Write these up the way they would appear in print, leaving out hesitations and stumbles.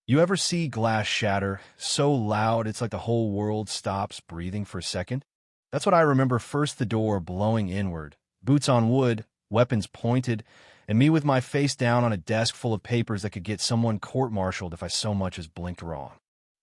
You ever see glass shatter so loud it's like the whole world stops breathing for a second? That's what I remember. First, the door blowing inward, boots on wood, weapons pointed, and me with my face down on a desk full of papers that could get someone court-martialed if I so much as blinked wrong.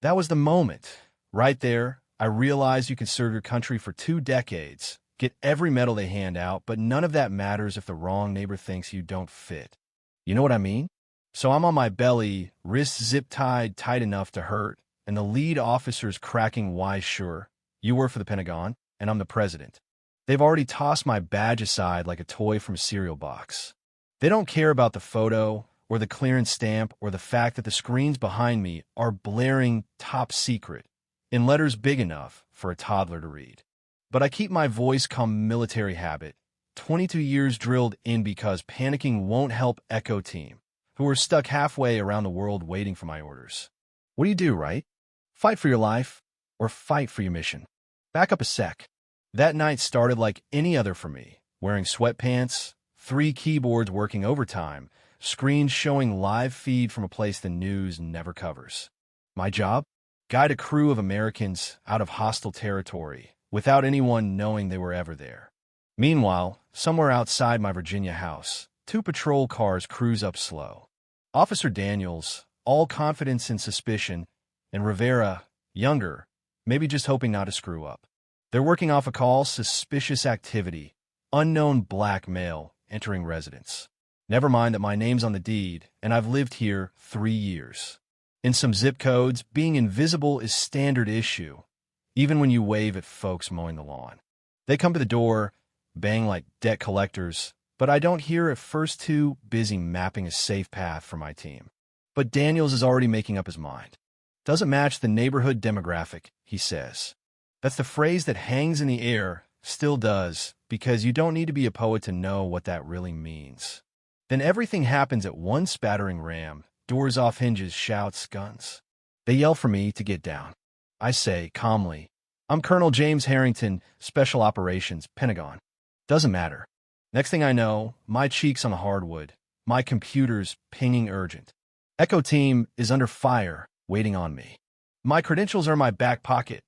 That was the moment. Right there, I realized you can serve your country for 2 decades, get every medal they hand out, but none of that matters if the wrong neighbor thinks you don't fit. You know what I mean? So I'm on my belly, wrists zip-tied tight enough to hurt, and the lead officer's cracking wise sure. You work for the Pentagon, and I'm the president. They've already tossed my badge aside like a toy from a cereal box. They don't care about the photo, or the clearance stamp, or the fact that the screens behind me are blaring top secret, in letters big enough for a toddler to read. But I keep my voice calm, military habit, 22 years drilled in, because panicking won't help Echo Team, who are stuck halfway around the world waiting for my orders. What do you do, right? Fight for your life, or fight for your mission. Back up a sec. That night started like any other for me, wearing sweatpants, 3 keyboards working overtime, screens showing live feed from a place the news never covers. My job? Guide a crew of Americans out of hostile territory, without anyone knowing they were ever there. Meanwhile, somewhere outside my Virginia house, 2 patrol cars cruise up slow. Officer Daniels, all confidence and suspicion, and Rivera, younger, maybe just hoping not to screw up. They're working off a call, suspicious activity, unknown black male entering residence. Never mind that my name's on the deed, and I've lived here 3 years. In some zip codes, being invisible is standard issue, even when you wave at folks mowing the lawn. They come to the door, bang like debt collectors, but I don't hear at first, too busy mapping a safe path for my team. But Daniels is already making up his mind. Doesn't match the neighborhood demographic, he says. That's the phrase that hangs in the air, still does, because you don't need to be a poet to know what that really means. Then everything happens at one spattering ram, doors off hinges, shouts, guns. They yell for me to get down. I say, calmly, I'm Colonel James Harrington, Special Operations, Pentagon. Doesn't matter. Next thing I know, my cheeks on the hardwood, my computer's pinging urgent. Echo Team is under fire, waiting on me. My credentials are in my back pocket,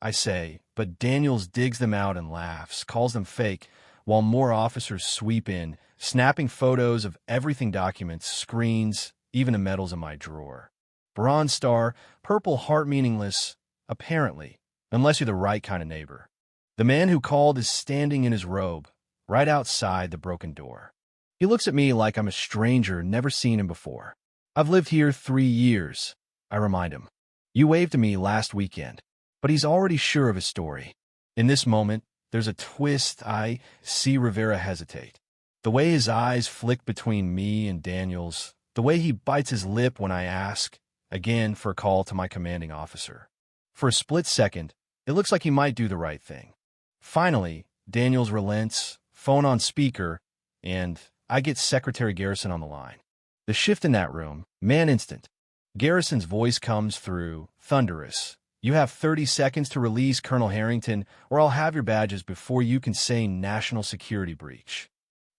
I say, but Daniels digs them out and laughs, calls them fake, while more officers sweep in, snapping photos of everything, documents, screens, even the medals in my drawer. Bronze star, purple heart, meaningless, apparently, unless you're the right kind of neighbor. The man who called is standing in his robe, right outside the broken door. He looks at me like I'm a stranger, never seen him before. I've lived here 3 years, I remind him. You waved to me last weekend. But he's already sure of his story. In this moment, there's a twist. I see Rivera hesitate. The way his eyes flick between me and Daniels, the way he bites his lip when I ask, again, for a call to my commanding officer. For a split second, it looks like he might do the right thing. Finally, Daniels relents, phone on speaker, and I get Secretary Garrison on the line. The shift in that room, man instant. Garrison's voice comes through, thunderous. You have 30 seconds to release Colonel Harrington, or I'll have your badges before you can say national security breach.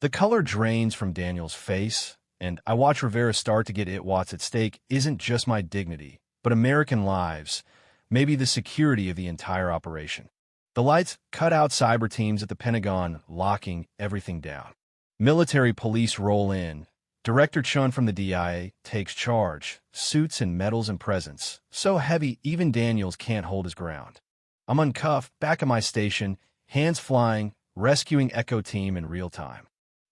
The color drains from Daniel's face, and I watch Rivera start to get it. What's at stake isn't just my dignity, but American lives, maybe the security of the entire operation. The lights cut out, cyber teams at the Pentagon locking everything down. Military police roll in. Director Chun from the DIA takes charge, suits and medals and presents, so heavy even Daniels can't hold his ground. I'm uncuffed, back at my station, hands flying, rescuing Echo Team in real time.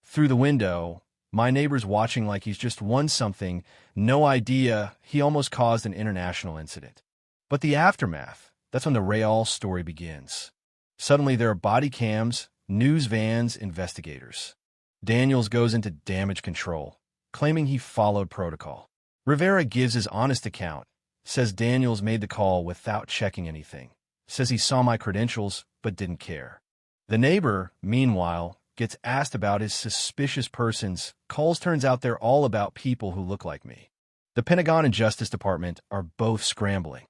Through the window, my neighbor's watching like he's just won something, no idea he almost caused an international incident. But the aftermath, that's when the real story begins. Suddenly there are body cams, news vans, investigators. Daniels goes into damage control, claiming he followed protocol. Rivera gives his honest account, says Daniels made the call without checking anything, says he saw my credentials but didn't care. The neighbor, meanwhile, gets asked about his suspicious persons. Calls turns out they're all about people who look like me. The Pentagon and Justice Department are both scrambling.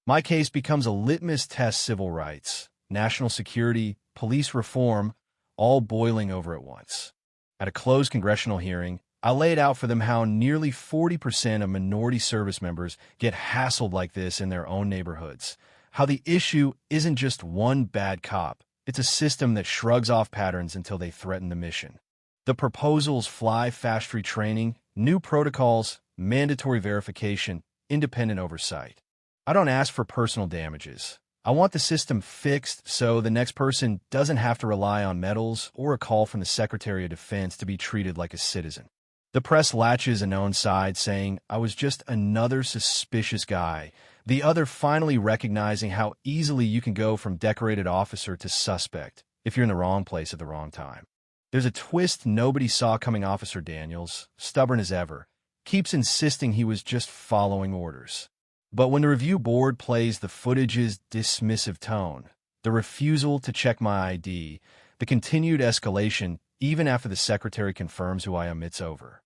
My case becomes a litmus test: civil rights, national security, police reform, all boiling over at once. At a closed congressional hearing, I laid out for them how nearly 40% of minority service members get hassled like this in their own neighborhoods. How the issue isn't just one bad cop. It's a system that shrugs off patterns until they threaten the mission. The proposals fly fast retraining, new protocols, mandatory verification, independent oversight. I don't ask for personal damages. I want the system fixed so the next person doesn't have to rely on medals or a call from the Secretary of Defense to be treated like a citizen. The press latches a known side saying I was just another suspicious guy, the other finally recognizing how easily you can go from decorated officer to suspect if you're in the wrong place at the wrong time. There's a twist nobody saw coming. Officer Daniels, stubborn as ever, keeps insisting he was just following orders. But when the review board plays the footage's dismissive tone, the refusal to check my ID, the continued escalation even after the secretary confirms who I am, it's over.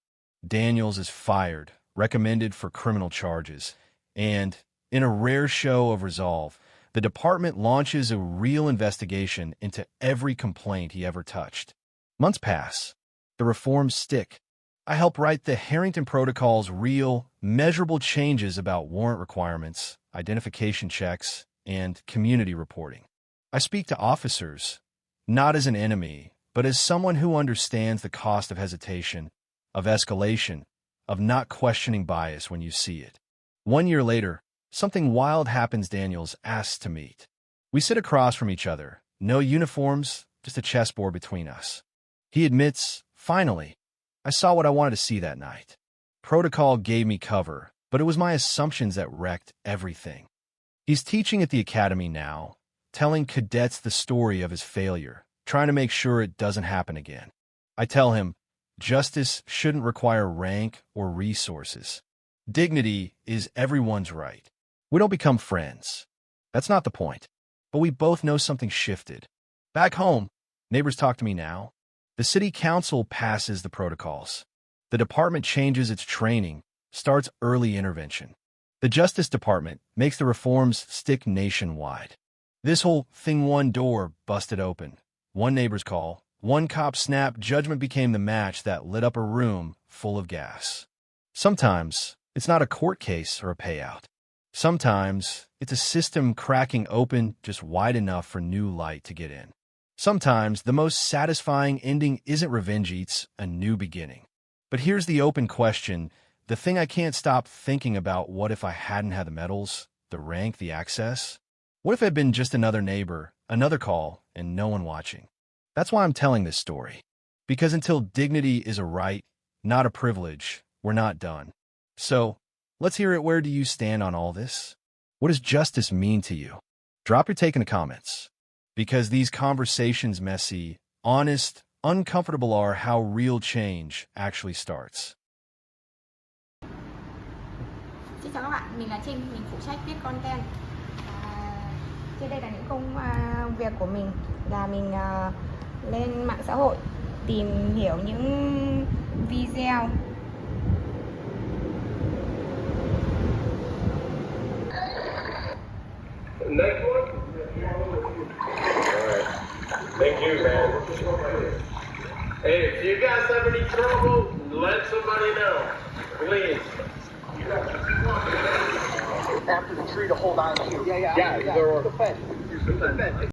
Daniels is fired, recommended for criminal charges, and, in a rare show of resolve, the department launches a real investigation into every complaint he ever touched. Months pass. The reforms stick. I help write the Harrington Protocol's real, measurable changes about warrant requirements, identification checks, and community reporting. I speak to officers, not as an enemy, but as someone who understands the cost of hesitation, of escalation, of not questioning bias when you see it. 1 year later, something wild happens. Daniels asks to meet. We sit across from each other, no uniforms, just a chessboard between us. He admits, finally, I saw what I wanted to see that night. Protocol gave me cover, but it was my assumptions that wrecked everything. He's teaching at the academy now, telling cadets the story of his failure, trying to make sure it doesn't happen again. I tell him, justice shouldn't require rank or resources. Dignity is everyone's right. We don't become friends. That's not the point. But we both know something shifted. Back home, neighbors talk to me now. The city council passes the protocols. The department changes its training, starts early intervention. The Justice Department makes the reforms stick nationwide. This whole thing, one door busted open. One neighbor's call, one cop snap, judgment became the match that lit up a room full of gas. Sometimes it's not a court case or a payout. Sometimes it's a system cracking open just wide enough for new light to get in. Sometimes the most satisfying ending isn't revenge, it's a new beginning. But here's the open question, the thing I can't stop thinking about: what if I hadn't had the medals, the rank, the access? What if I'd been just another neighbor, another call, and no one watching? That's why I'm telling this story. Because until dignity is a right, not a privilege, we're not done. So, let's hear it. Where do you stand on all this? What does justice mean to you? Drop your take in the comments. Because these conversations, messy, honest, uncomfortable, are how real change actually starts. Xin chào các bạn, mình là Trinh, mình phụ trách viết content. Trên đây là những công việc của mình, là mình lên mạng xã hội tìm hiểu những video. Next one? Alright. Thank you, man. Hey, if you guys have any trouble, let somebody know. Please. After the tree to hold on to. Yeah, they're